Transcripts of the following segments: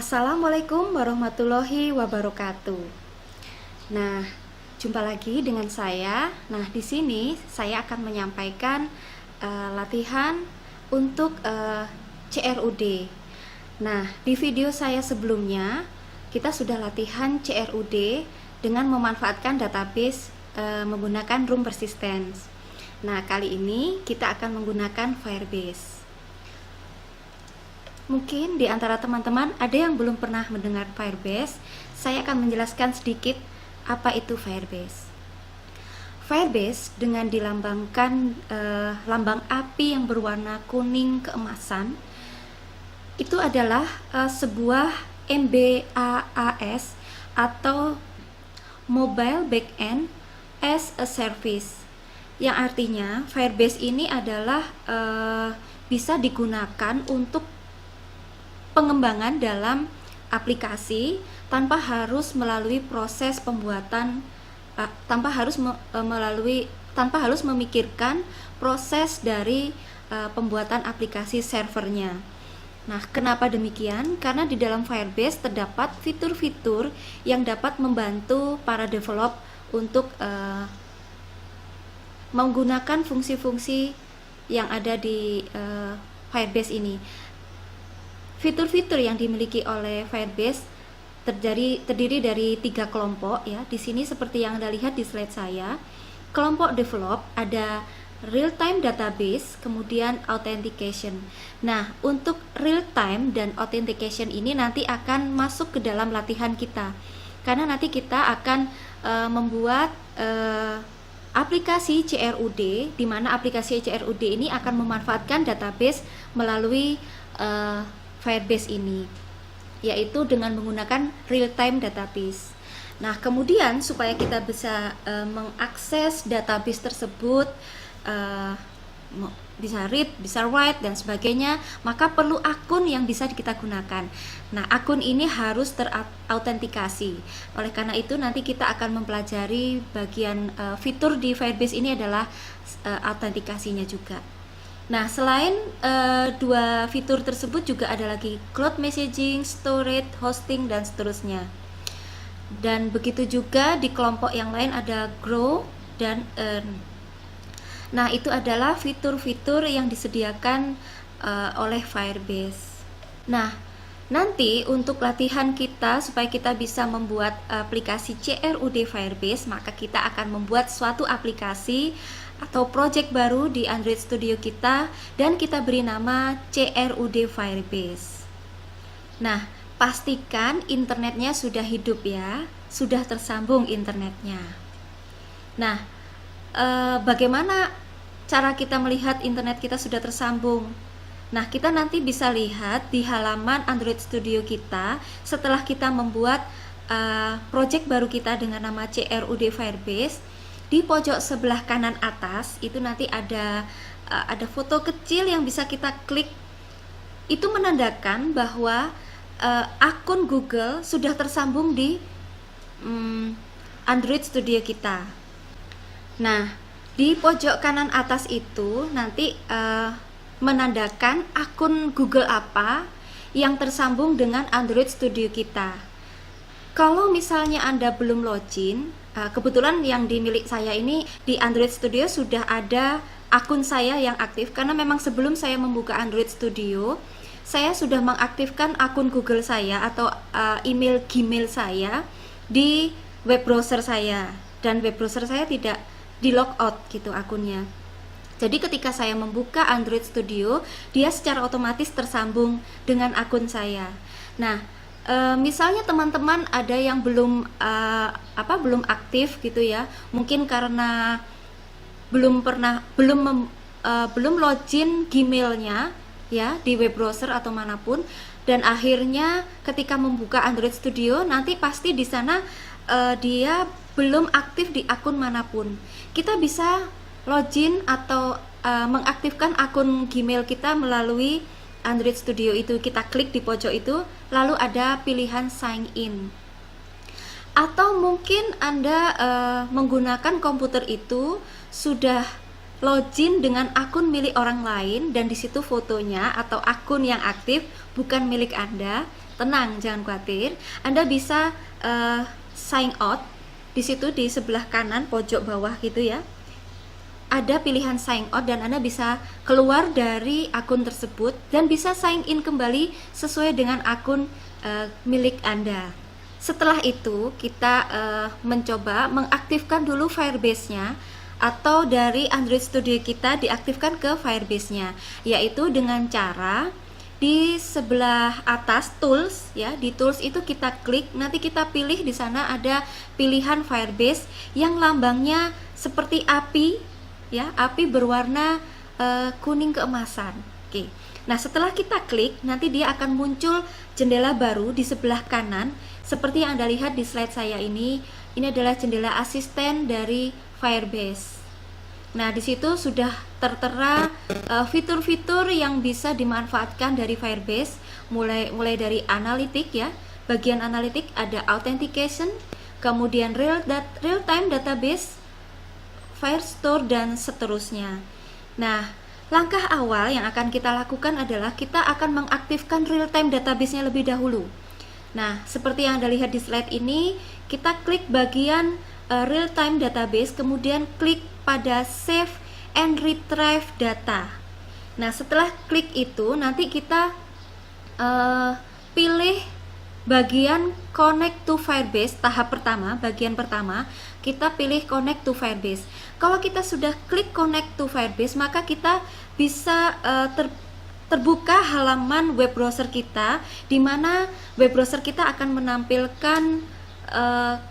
Assalamualaikum warahmatullahi wabarakatuh. Nah, jumpa lagi dengan saya. Nah, di sini saya akan menyampaikan latihan untuk CRUD. Nah, di video saya sebelumnya kita sudah latihan CRUD dengan memanfaatkan database menggunakan room persistence. Nah, kali ini kita akan menggunakan Firebase. Mungkin di antara teman-teman ada yang belum pernah mendengar Firebase. Saya akan menjelaskan sedikit apa itu Firebase. Firebase dengan dilambangkan lambang api yang berwarna kuning keemasan, itu adalah sebuah MBaaS atau Mobile Backend as a Service, yang artinya Firebase ini adalah bisa digunakan untuk pengembangan dalam aplikasi tanpa harus melalui proses pembuatan, tanpa harus memikirkan proses dari pembuatan aplikasi servernya. Nah, kenapa demikian? Karena di dalam Firebase terdapat fitur-fitur yang dapat membantu para develop untuk menggunakan fungsi-fungsi yang ada di Firebase ini. Fitur-fitur yang dimiliki oleh Firebase terdiri dari 3 kelompok ya. Di sini seperti yang Anda lihat di slide saya. Kelompok develop ada real-time database, kemudian authentication. Nah, untuk real-time dan authentication ini nanti akan masuk ke dalam latihan kita. Karena nanti kita akan membuat aplikasi CRUD, di mana aplikasi CRUD ini akan memanfaatkan database melalui Firebase ini, yaitu dengan menggunakan real-time database. Nah, kemudian supaya kita bisa mengakses database tersebut, bisa read, bisa write, dan sebagainya, maka perlu akun yang bisa kita gunakan. Nah, akun ini harus terautentikasi. Oleh karena itu, nanti kita akan mempelajari bagian fitur di Firebase ini adalah autentikasinya juga. Nah, selain 2 fitur tersebut juga ada lagi cloud messaging, storage, hosting, dan seterusnya. Dan begitu juga di kelompok yang lain ada grow dan earn. Nah, itu adalah fitur-fitur yang disediakan oleh Firebase. Nah, nanti untuk latihan kita supaya kita bisa membuat aplikasi CRUD Firebase, maka kita akan membuat suatu aplikasi atau project baru di Android Studio kita dan kita beri nama CRUD Firebase. Nah, pastikan internetnya sudah hidup ya, sudah tersambung internetnya. Nah, bagaimana cara kita melihat internet kita sudah tersambung? Nah, kita nanti bisa lihat di halaman Android Studio kita setelah kita membuat project baru kita dengan nama CRUD Firebase. Di pojok sebelah kanan atas itu nanti ada foto kecil yang bisa kita klik. Itu menandakan bahwa akun Google sudah tersambung di Android Studio kita. Nah, di pojok kanan atas itu nanti menandakan akun Google apa yang tersambung dengan Android Studio kita. Kalau misalnya Anda belum login, kebetulan yang di milik saya ini di Android Studio sudah ada akun saya yang aktif, karena memang sebelum saya membuka Android Studio saya sudah mengaktifkan akun Google saya atau email Gmail saya di web browser saya, dan web browser saya tidak di logout gitu akunnya. Jadi ketika saya membuka Android Studio, dia secara otomatis tersambung dengan akun saya. Nah, misalnya teman-teman ada yang belum aktif gitu ya, mungkin karena belum login Gmailnya ya di web browser atau manapun, dan akhirnya ketika membuka Android Studio nanti pasti di sana dia belum aktif di akun manapun. Kita bisa login atau mengaktifkan akun Gmail kita melalui Android Studio itu. Kita klik di pojok itu, lalu ada pilihan sign in. Atau mungkin Anda menggunakan komputer itu sudah login dengan akun milik orang lain dan di situ fotonya atau akun yang aktif bukan milik Anda, tenang, jangan khawatir. Anda bisa sign out. Di situ di sebelah kanan pojok bawah gitu ya. Ada pilihan sign out dan Anda bisa keluar dari akun tersebut dan bisa sign in kembali sesuai dengan akun milik Anda. Setelah itu kita mencoba mengaktifkan dulu Firebase-nya atau dari Android Studio kita diaktifkan ke Firebase-nya, yaitu dengan cara di sebelah atas tools ya, di tools itu kita klik, nanti kita pilih di sana ada pilihan Firebase yang lambangnya seperti api ya, api berwarna kuning keemasan. Oke. Nah, setelah kita klik, nanti dia akan muncul jendela baru di sebelah kanan seperti yang Anda lihat di slide saya ini. Ini adalah jendela asisten dari Firebase. Nah, di situ sudah tertera fitur-fitur yang bisa dimanfaatkan dari Firebase, mulai dari analitik ya. Bagian analitik ada authentication, kemudian real time database, Firestore dan seterusnya. Nah, langkah awal yang akan kita lakukan adalah kita akan mengaktifkan real time database-nya lebih dahulu. Nah, seperti yang Anda lihat di slide ini, kita klik bagian real time database, kemudian klik pada save and retrieve data. Nah, setelah klik itu nanti kita pilih bagian connect to Firebase tahap pertama, bagian pertama kita pilih connect to Firebase. Kalau kita sudah klik connect to Firebase, maka kita bisa terbuka halaman web browser kita, di mana web browser kita akan menampilkan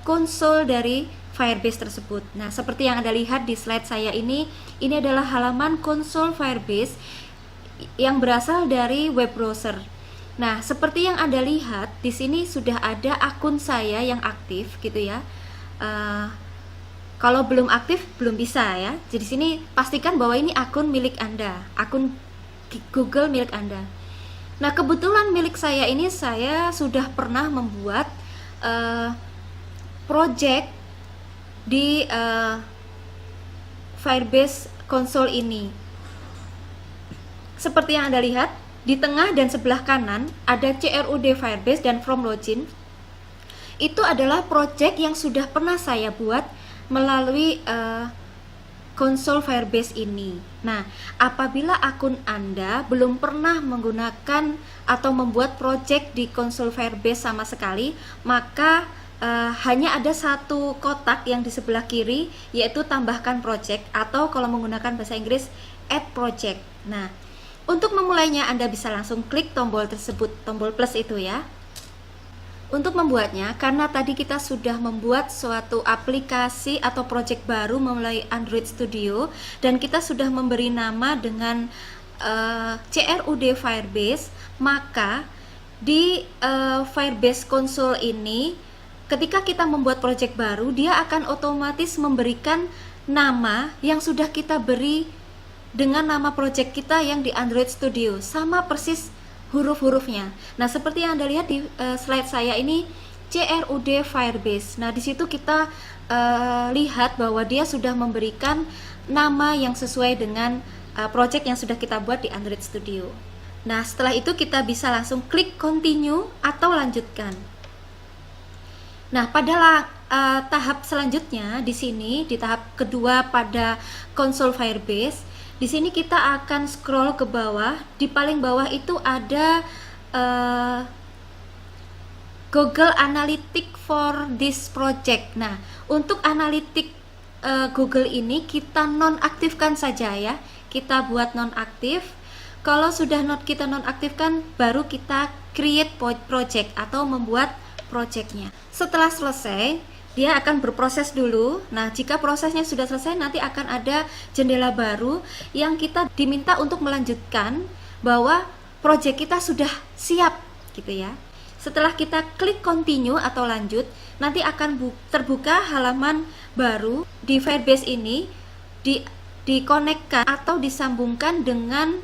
konsol dari Firebase tersebut. Nah, seperti yang Anda lihat di slide saya ini adalah halaman konsol Firebase yang berasal dari web browser. Nah, seperti yang Anda lihat di sini sudah ada akun saya yang aktif gitu ya. Kalau belum aktif belum bisa ya. Jadi sini pastikan bahwa ini akun milik Anda, akun Google milik Anda. Nah, kebetulan milik saya ini saya sudah pernah membuat project di Firebase console ini. Seperti yang Anda lihat, di tengah dan sebelah kanan ada CRUD Firebase dan From Login. Itu adalah project yang sudah pernah saya buat melalui konsol Firebase ini. Nah, apabila akun Anda belum pernah menggunakan atau membuat project di konsol Firebase sama sekali, maka hanya ada satu kotak yang di sebelah kiri, yaitu tambahkan project, atau kalau menggunakan bahasa Inggris add project. Nah, untuk memulainya Anda bisa langsung klik tombol tersebut, tombol plus itu ya. Untuk membuatnya, karena tadi kita sudah membuat suatu aplikasi atau project baru melalui Android Studio, dan kita sudah memberi nama dengan CRUD Firebase, maka di Firebase console ini, ketika kita membuat project baru, dia akan otomatis memberikan nama yang sudah kita beri dengan nama project kita yang di Android Studio, sama persis huruf-hurufnya. Nah, seperti yang Anda lihat di slide saya ini CRUD Firebase. Nah, di situ kita lihat bahwa dia sudah memberikan nama yang sesuai dengan project yang sudah kita buat di Android Studio. Nah, setelah itu kita bisa langsung klik continue atau lanjutkan. Nah, pada tahap selanjutnya di sini, di tahap kedua pada konsol Firebase, di sini kita akan scroll ke bawah. Di paling bawah itu ada Google Analytics for this project. Nah, untuk analitik Google ini kita nonaktifkan saja ya. Kita buat nonaktif. Kalau sudah kita nonaktifkan, baru kita create project atau membuat projectnya. Setelah selesai, dia akan berproses dulu. Nah, jika prosesnya sudah selesai, nanti akan ada jendela baru yang kita diminta untuk melanjutkan bahwa project kita sudah siap gitu ya. Setelah kita klik continue atau lanjut, nanti akan terbuka halaman baru di Firebase ini, dikonekkan atau disambungkan dengan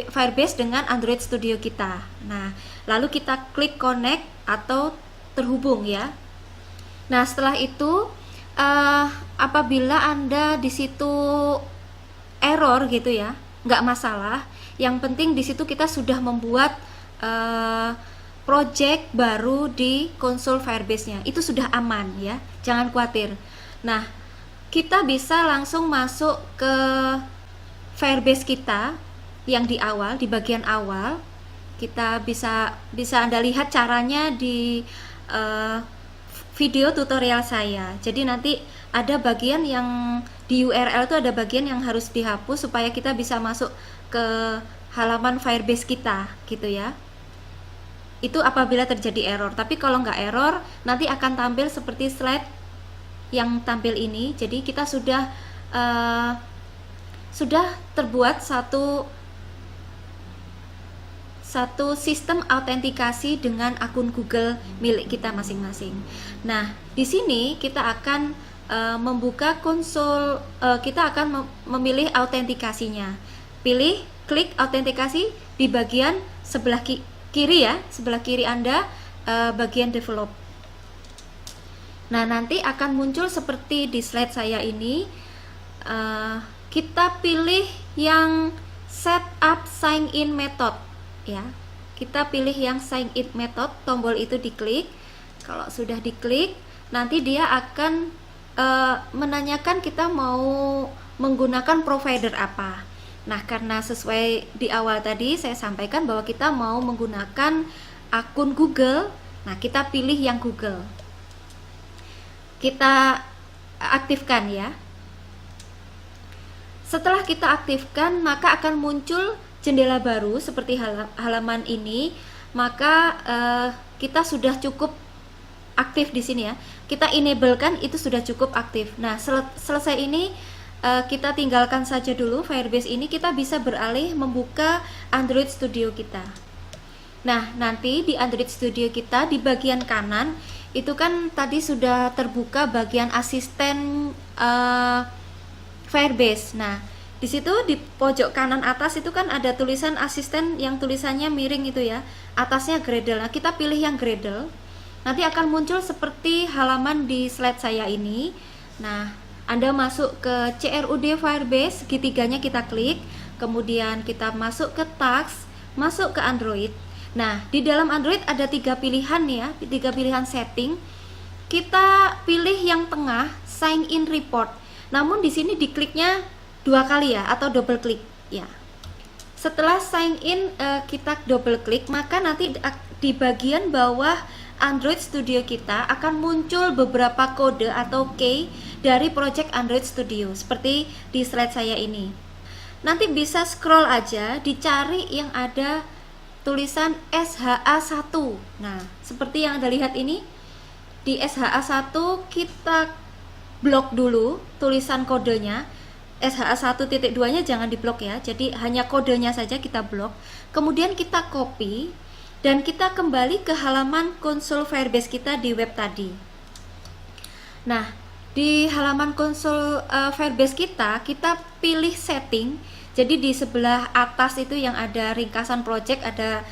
Firebase dengan Android Studio kita. Nah, lalu kita klik connect atau terhubung ya. Nah, setelah itu apabila Anda di situ error gitu ya, nggak masalah. Yang penting di situ kita sudah membuat project baru di konsol Firebase-nya, itu sudah aman ya, jangan khawatir. Nah, kita bisa langsung masuk ke Firebase kita yang di awal, di bagian awal. Kita bisa Anda lihat caranya di video tutorial saya. Jadi nanti ada bagian yang di URL itu ada bagian yang harus dihapus supaya kita bisa masuk ke halaman Firebase kita gitu ya. Itu apabila terjadi error. Tapi kalau nggak error, nanti akan tampil seperti slide yang tampil ini. Jadi kita sudah terbuat satu sistem autentikasi dengan akun Google milik kita masing-masing. Nah, di sini kita akan membuka konsol, kita akan memilih autentikasinya. Klik autentikasi di bagian sebelah kiri ya, sebelah kiri Anda, bagian develop. Nah, nanti akan muncul seperti di slide saya ini. Kita pilih yang setup sign in method ya. Kita pilih yang sign in method, tombol itu diklik. Kalau sudah diklik, nanti dia akan menanyakan kita mau menggunakan provider apa. Nah, karena sesuai di awal tadi saya sampaikan bahwa kita mau menggunakan akun Google. Nah, kita pilih yang Google. Kita aktifkan ya. Setelah kita aktifkan, maka akan muncul jendela baru seperti halaman ini. Maka kita sudah cukup aktif di sini ya. Kita enablekan, itu sudah cukup aktif. Nah, selesai ini kita tinggalkan saja dulu Firebase ini. Kita bisa beralih membuka Android Studio kita. Nah, nanti di Android Studio kita di bagian kanan itu kan tadi sudah terbuka bagian asisten Firebase. Nah, di situ di pojok kanan atas itu kan ada tulisan asisten yang tulisannya miring itu ya. Atasnya Gradle. Nah, kita pilih yang Gradle. Nanti akan muncul seperti halaman di slide saya ini. Nah, Anda masuk ke CRUD Firebase, segitiganya kita klik, kemudian kita masuk ke Task, masuk ke Android. Nah, di dalam Android ada 3 pilihan ya, 3 pilihan setting. Kita pilih yang tengah, Sign in Report. Namun di sini dikliknya 2 kali ya, atau double klik ya. Setelah sign in, kita double klik, maka nanti di bagian bawah Android Studio kita akan muncul beberapa kode atau key dari project Android Studio seperti di slide saya ini. Nanti bisa scroll aja, dicari yang ada tulisan SHA1. Nah, seperti yang Anda lihat ini, di SHA1 kita blok dulu tulisan kodenya. SHA1.2-nya jangan diblok ya, jadi hanya kodenya saja kita blok. Kemudian kita copy dan kita kembali ke halaman konsol Firebase kita di web tadi. Nah, di halaman konsol Firebase kita pilih setting. Jadi di sebelah atas itu yang ada ringkasan project, ada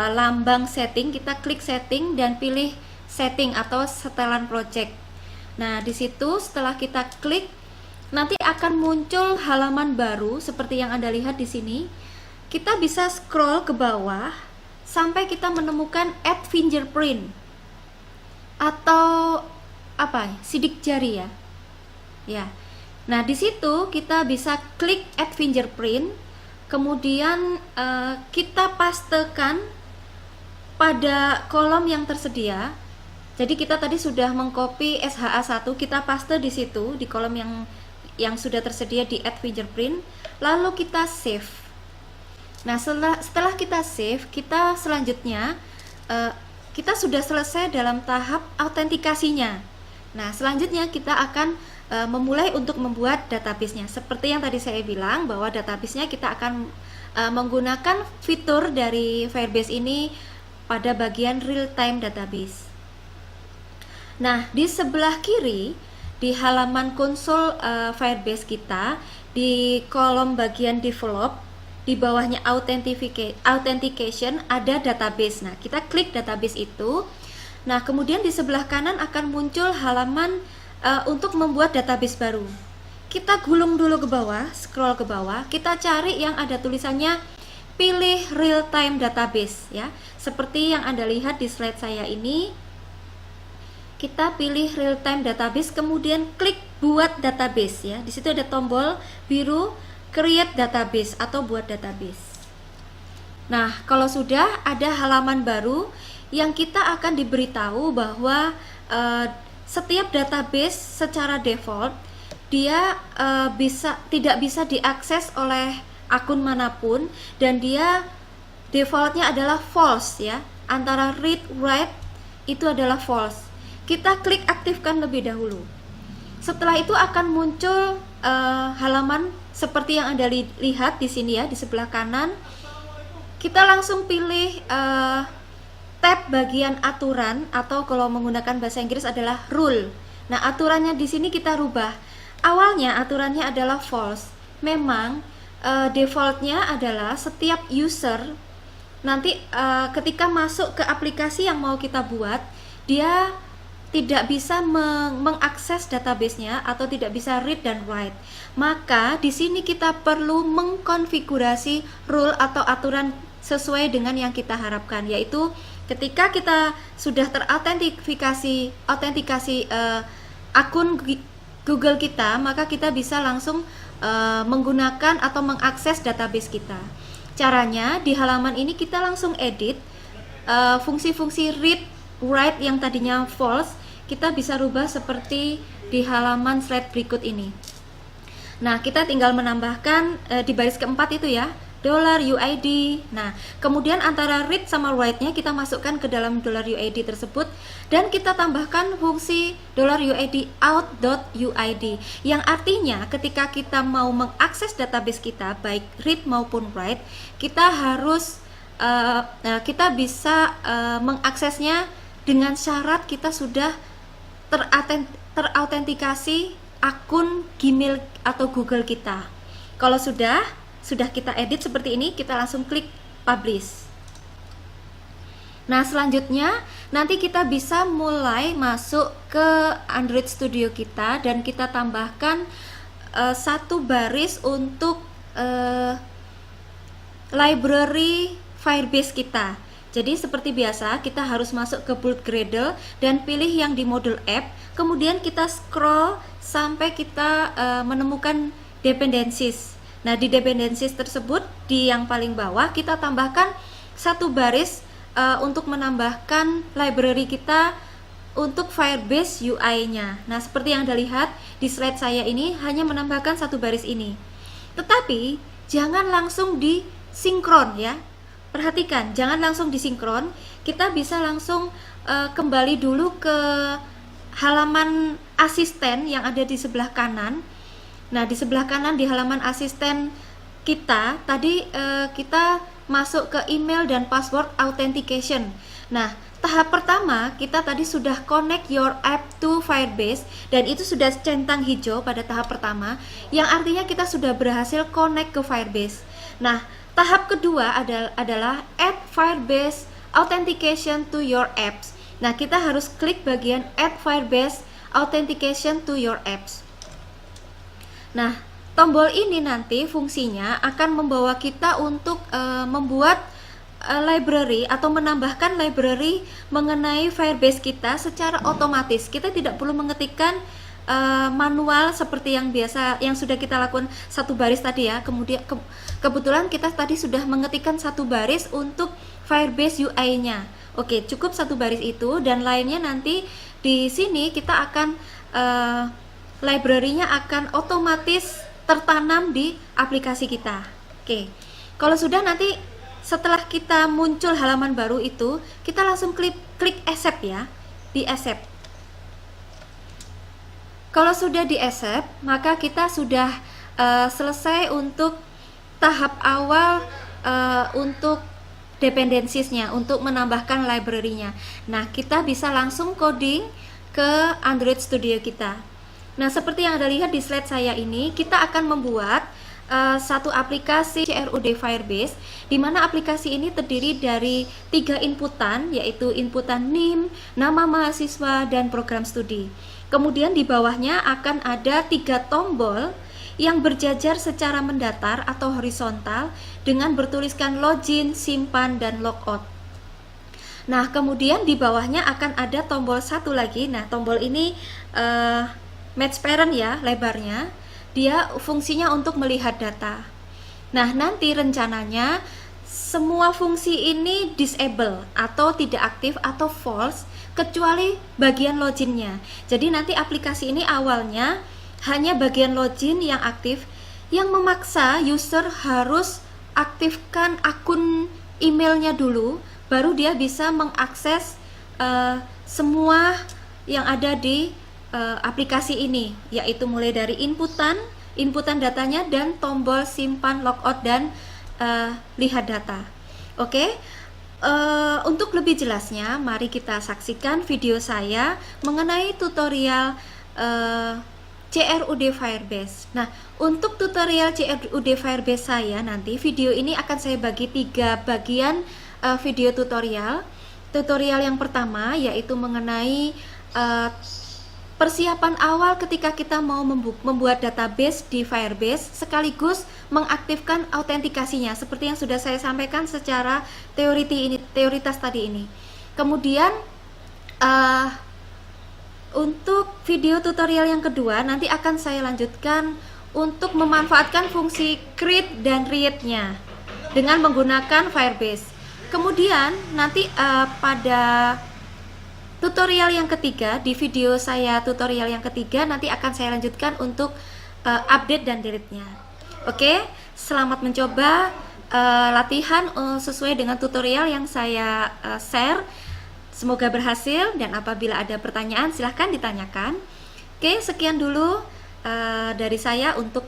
lambang setting. Kita klik setting dan pilih setting atau setelan project. Nah, di situ setelah kita klik, nanti akan muncul halaman baru seperti yang Anda lihat di sini. Kita bisa scroll ke bawah sampai kita menemukan add fingerprint atau sidik jari ya. Ya. Nah, di situ kita bisa klik add fingerprint, kemudian kita pastekan pada kolom yang tersedia. Jadi kita tadi sudah mengcopy SHA1, kita paste di situ di kolom yang sudah tersedia di add fingerprint, lalu kita save. Nah, setelah kita save, kita selanjutnya kita sudah selesai dalam tahap autentikasinya. Nah, selanjutnya kita akan memulai untuk membuat database-nya. Seperti yang tadi saya bilang bahwa database-nya kita akan menggunakan fitur dari Firebase ini pada bagian real time database. Nah, di sebelah kiri di halaman konsol Firebase kita, di kolom bagian develop, di bawahnya authentication ada database. Nah, kita klik database itu. Nah, kemudian di sebelah kanan akan muncul halaman untuk membuat database baru. kita gulung dulu ke bawah, scroll ke bawah, kita cari yang ada tulisannya pilih real time database ya. Seperti yang Anda lihat di slide saya ini, kita pilih real time database, kemudian klik buat database ya. Di situ ada tombol biru create database atau buat database. Nah, kalau sudah ada halaman baru yang kita akan diberitahu bahwa setiap database secara default dia tidak bisa diakses oleh akun manapun, dan dia defaultnya adalah false ya. Antara read write itu adalah false. Kita klik aktifkan lebih dahulu. Setelah itu akan muncul halaman seperti yang Anda lihat di sini ya, di sebelah kanan. Kita langsung pilih tab bagian aturan, atau kalau menggunakan bahasa Inggris adalah rule. Nah, aturannya di sini kita rubah. Awalnya aturannya adalah false. Memang defaultnya adalah setiap user nanti ketika masuk ke aplikasi yang mau kita buat, dia tidak bisa mengakses database-nya atau tidak bisa read dan write. Maka di sini kita perlu mengkonfigurasi rule atau aturan sesuai dengan yang kita harapkan, yaitu ketika kita sudah terautentikasi akun Google kita, maka kita bisa langsung menggunakan atau mengakses database kita. Caranya di halaman ini kita langsung edit fungsi-fungsi read write yang tadinya false, kita bisa rubah seperti di halaman slide berikut ini. Nah, kita tinggal menambahkan di baris keempat itu ya, $UID. Nah, kemudian antara read sama write-nya kita masukkan ke dalam $UID tersebut, dan kita tambahkan fungsi $UID out.uid, yang artinya ketika kita mau mengakses database kita baik read maupun write, kita harus kita bisa mengaksesnya dengan syarat kita sudah terautentikasi akun Gmail atau Google kita. Kalau sudah kita edit seperti ini, kita langsung klik publish. Nah, selanjutnya nanti kita bisa mulai masuk ke Android Studio kita, dan kita tambahkan satu baris untuk library Firebase kita. Jadi seperti biasa kita harus masuk ke build Gradle dan pilih yang di module app, kemudian kita scroll sampai kita menemukan dependencies. Nah, di dependencies tersebut di yang paling bawah kita tambahkan satu baris untuk menambahkan library kita untuk Firebase UI-nya. Nah, seperti yang Anda lihat di slide saya ini hanya menambahkan satu baris ini. Tetapi jangan langsung disinkron ya. Perhatikan, jangan langsung disinkron. Kita bisa langsung kembali dulu ke halaman asisten yang ada di sebelah kanan. Nah, di sebelah kanan di halaman asisten kita tadi kita masuk ke email dan password authentication. Nah, tahap pertama kita tadi sudah connect your app to Firebase, dan itu sudah centang hijau pada tahap pertama, yang artinya kita sudah berhasil connect ke Firebase. Nah, tahap kedua adalah add Firebase authentication to your apps. Nah, kita harus klik bagian add Firebase authentication to your apps. Nah, tombol ini nanti fungsinya akan membawa kita untuk membuat library atau menambahkan library mengenai Firebase kita secara otomatis. Kita tidak perlu mengetikkan manual seperti yang biasa yang sudah kita lakukan satu baris tadi ya. Kemudian kebetulan kita tadi sudah mengetikkan satu baris untuk Firebase UI-nya. Oke, cukup satu baris itu, dan lainnya nanti di sini kita akan library-nya akan otomatis tertanam di aplikasi kita. Oke. Kalau sudah, nanti setelah kita muncul halaman baru itu, kita langsung klik accept ya, di accept. Kalau sudah di accept, maka kita sudah selesai untuk tahap awal untuk dependencies-nya, untuk menambahkan library-nya. Nah, kita bisa langsung coding ke Android Studio kita. Nah, seperti yang Anda lihat di slide saya ini, kita akan membuat satu aplikasi CRUD Firebase, di mana aplikasi ini terdiri dari 3 inputan, yaitu inputan NIM, nama mahasiswa, dan program studi. Kemudian di bawahnya akan ada 3 tombol yang berjajar secara mendatar atau horizontal dengan bertuliskan login, simpan, dan logout. Nah, kemudian di bawahnya akan ada tombol satu lagi. Nah, tombol ini match parent ya, lebarnya. Dia fungsinya untuk melihat data. Nah, nanti rencananya semua fungsi ini disable atau tidak aktif atau false kecuali bagian loginnya. Jadi nanti aplikasi ini awalnya hanya bagian login yang aktif, yang memaksa user harus aktifkan akun emailnya dulu, baru dia bisa mengakses semua yang ada di aplikasi ini, yaitu mulai dari inputan datanya, dan tombol simpan, logout, dan lihat data. Oke. Untuk lebih jelasnya, mari kita saksikan video saya mengenai tutorial CRUD Firebase. Nah, untuk tutorial CRUD Firebase saya nanti, video ini akan saya bagi 3 bagian video tutorial. Tutorial yang pertama yaitu mengenai persiapan awal ketika kita mau membuat database di Firebase sekaligus mengaktifkan autentikasinya seperti yang sudah saya sampaikan secara teoritas tadi ini. Kemudian untuk video tutorial yang kedua nanti akan saya lanjutkan untuk memanfaatkan fungsi create dan read-nya dengan menggunakan Firebase. Kemudian nanti pada tutorial yang ketiga, di video saya tutorial yang ketiga nanti akan saya lanjutkan untuk update dan delete-nya. Oke, selamat mencoba latihan sesuai dengan tutorial yang saya share. Semoga berhasil, dan apabila ada pertanyaan silahkan ditanyakan. Oke, sekian dulu dari saya untuk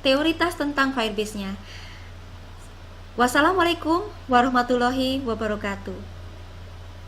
teoritas tentang Firebase-nya. Wassalamualaikum warahmatullahi wabarakatuh.